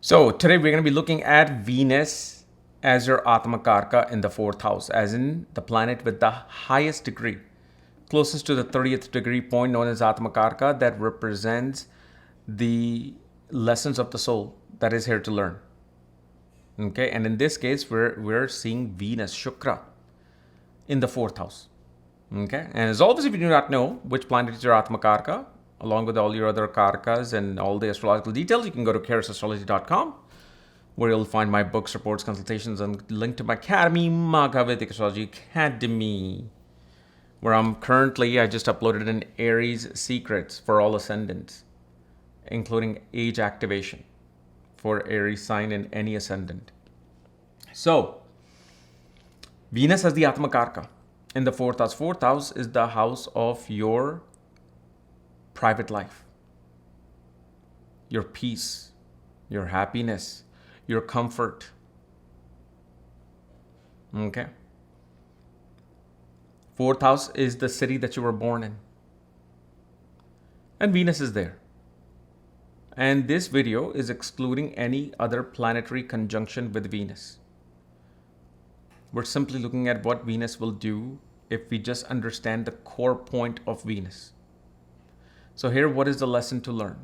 So today we're going to be looking at Venus as your Atmakaraka in the fourth house, as in the planet with the highest degree, closest to the 30th degree point known as Atmakaraka, that represents the lessons of the soul that is here to learn. Okay, and in this case, we're seeing Venus, Shukra, in the fourth house. Okay, and as always, if you do not know which planet is your Atmakaraka, along with all your other karakas and all the astrological details, you can go to karasastrology.com, where you'll find my books, reports, consultations, and link to my academy, Maga Vedic Astrology Academy, where I just uploaded an Aries Secrets for all ascendants, including age activation for Aries sign and any ascendant. So, Venus as the Atmakaraka in the fourth house. Fourth house is the house of your private life, your peace, your happiness, your comfort. Okay. Fourth house is the city that you were born in. And Venus is there. And this video is excluding any other planetary conjunction with Venus. We're simply looking at what Venus will do if we just understand the core point of Venus. So here, what is the lesson to learn?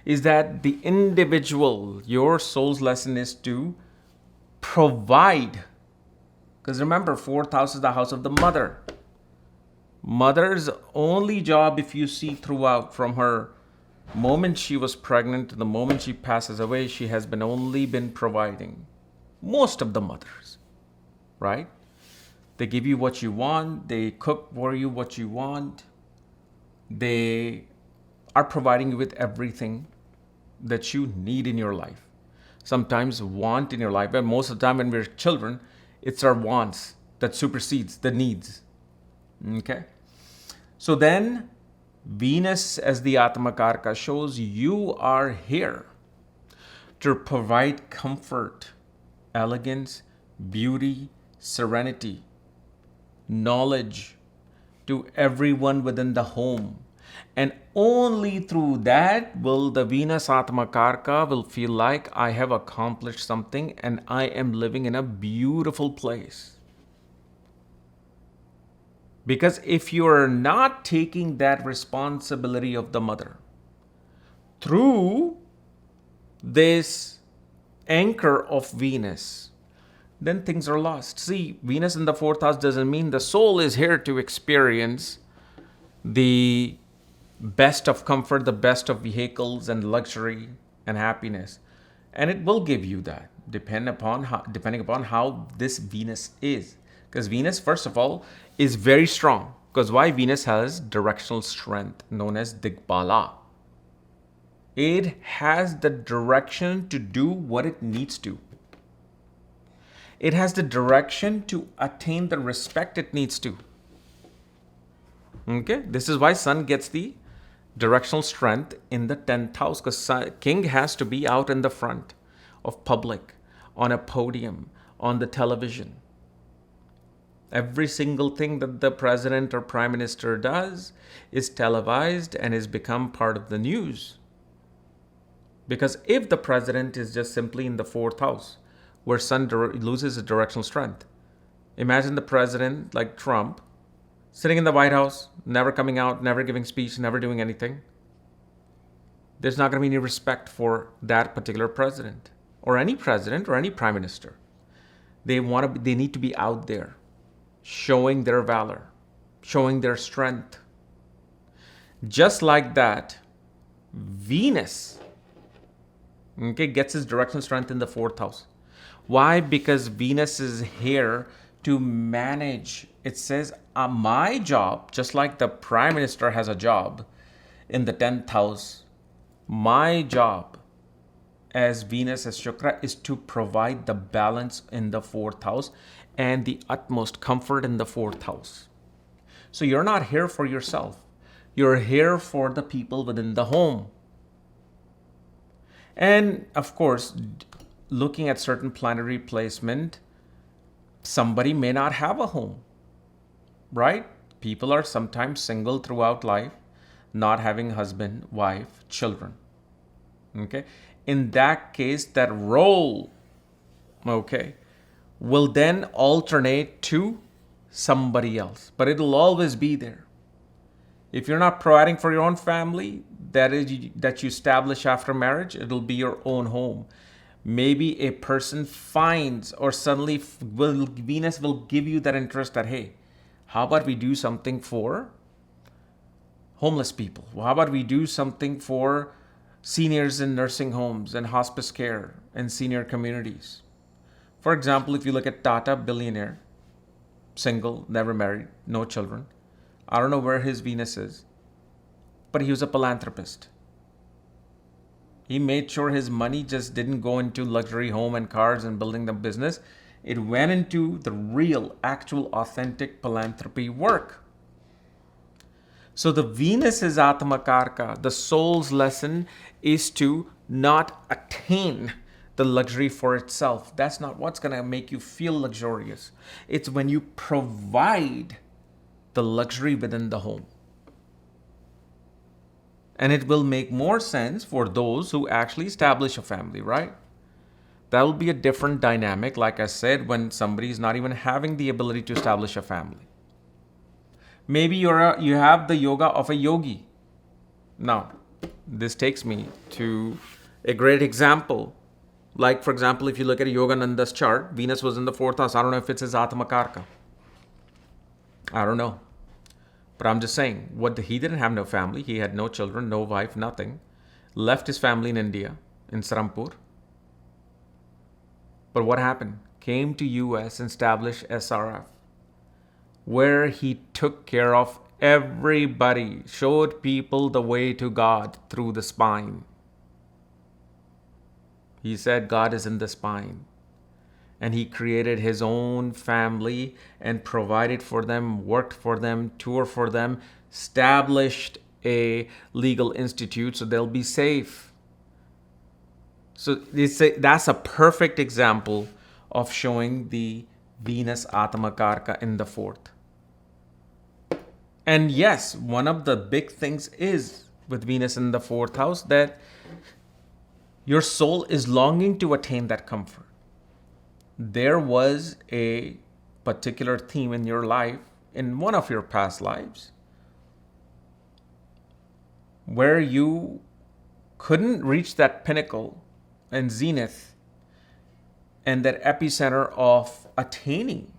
Is that the individual, your soul's lesson is to provide. Because remember, fourth house is the house of the mother. Mother's only job, if you see throughout from her moment she was pregnant to the moment she passes away, she has only been providing. Most of the mothers, right? They give you what you want. They cook for you what you want. They are providing you with everything that you need in your life. Sometimes want in your life, but most of the time when we're children, it's our wants that supersedes the needs. Okay? So then, Venus as the Atmakaraka shows you are here to provide comfort, elegance, beauty, serenity, knowledge to everyone within the home. And only through that will the Venus Atmakaraka will feel like I have accomplished something and I am living in a beautiful place. Because if you are not taking that responsibility of the mother through this anchor of Venus, then things are lost. See, Venus in the fourth house doesn't mean the soul is here to experience the best of comfort, the best of vehicles and luxury and happiness. And it will give you that, depending upon how this Venus is. Because Venus, first of all, is very strong. Because why? Venus has directional strength known as Digbala. It has the direction to do what it needs to. It has the direction to attain the respect it needs to. Okay, this is why Sun gets the directional strength in the 10th house, because King has to be out in the front of public, on a podium, on the television. Every single thing that the president or prime minister does is televised and has become part of the news. Because if the president is just simply in the fourth house, where Sun loses his directional strength, imagine the president like Trump sitting in the White House, never coming out, never giving speech, never doing anything. There's not going to be any respect for that particular president or any prime minister. They need to be out there, showing their valor, showing their strength. Just like that, Venus, gets his directional strength in the fourth house. Why? Because Venus is here to manage. It says, my job, just like the prime minister has a job in the 10th house, my job as Venus, as Shukra, is to provide the balance in the fourth house and the utmost comfort in the fourth house. So you're not here for yourself. You're here for the people within the home. And of course, looking at certain planetary placement, somebody may not have a home, right? People are sometimes single throughout life, not having husband, wife, children. Okay? in that case, that role, okay, will then alternate to somebody else, but it'll always be there. If you're not providing for your own family, that you establish after marriage, it'll be your own home. Maybe a person finds, or suddenly Venus will give you that interest that, hey, how about we do something for homeless people? How about we do something for seniors in nursing homes and hospice care and senior communities? For example, if you look at Tata, billionaire, single, never married, no children. I don't know where his Venus is, but he was a philanthropist. He made sure his money just didn't go into luxury home and cars and building the business. It went into the real, actual, authentic philanthropy work. So the Venus is Atmakaraka. The soul's lesson is to not attain the luxury for itself. That's not what's going to make you feel luxurious. It's when you provide the luxury within the home. And it will make more sense for those who actually establish a family, right? That will be a different dynamic, like I said, when somebody is not even having the ability to establish a family. Maybe you have the yoga of a yogi. Now, this takes me to a great example. Like, for example, if you look at Yogananda's chart, Venus was in the 4th house. I don't know if it's his Atmakaraka. I don't know. But I'm just saying, he didn't have no family. He had no children, no wife, nothing. Left his family in India, in Sarampur. But what happened? Came to US and established SRF, where he took care of everybody, showed people the way to God through the spine. He said God is in the spine. And he created his own family and provided for them, worked for them, toured for them, established a legal institute so they'll be safe. So that's a perfect example of showing the Venus Atmakaraka in the 4th. And yes, one of the big things is with Venus in the 4th house that your soul is longing to attain that comfort. There was a particular theme in your life, in one of your past lives, where you couldn't reach that pinnacle and zenith and that epicenter of attaining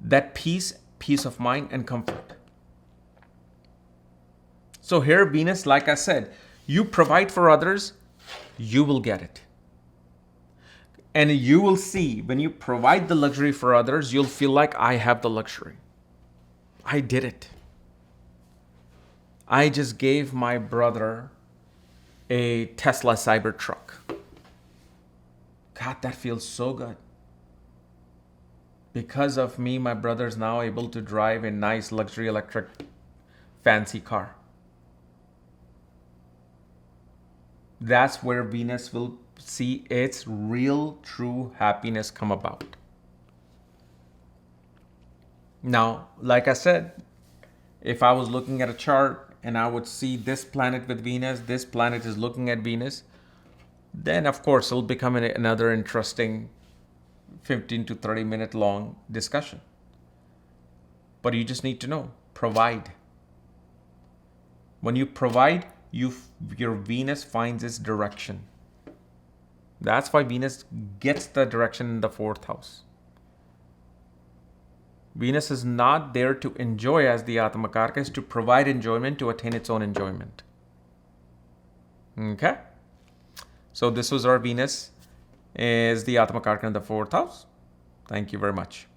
that peace of mind and comfort. So here, Venus, like I said, you provide for others, you will get it. And you will see, when you provide the luxury for others, you'll feel like, I have the luxury. I did it. I just gave my brother a Tesla Cybertruck. God, that feels so good. Because of me, my brother's now able to drive a nice luxury electric fancy car. That's where Venus will see its real, true happiness come about. Now, like I said, if I was looking at a chart and I would see this planet with Venus, this planet is looking at Venus, then of course it'll become another interesting 15 to 30 minute long discussion. But you just need to know, provide. When you provide, your Venus finds its direction. That's why Venus gets the direction in the 4th house. Venus is not there to enjoy as the Atmakaraka, is to provide enjoyment, to attain its own enjoyment. Okay? So this was our Venus is the Atmakaraka in the 4th house. Thank you very much.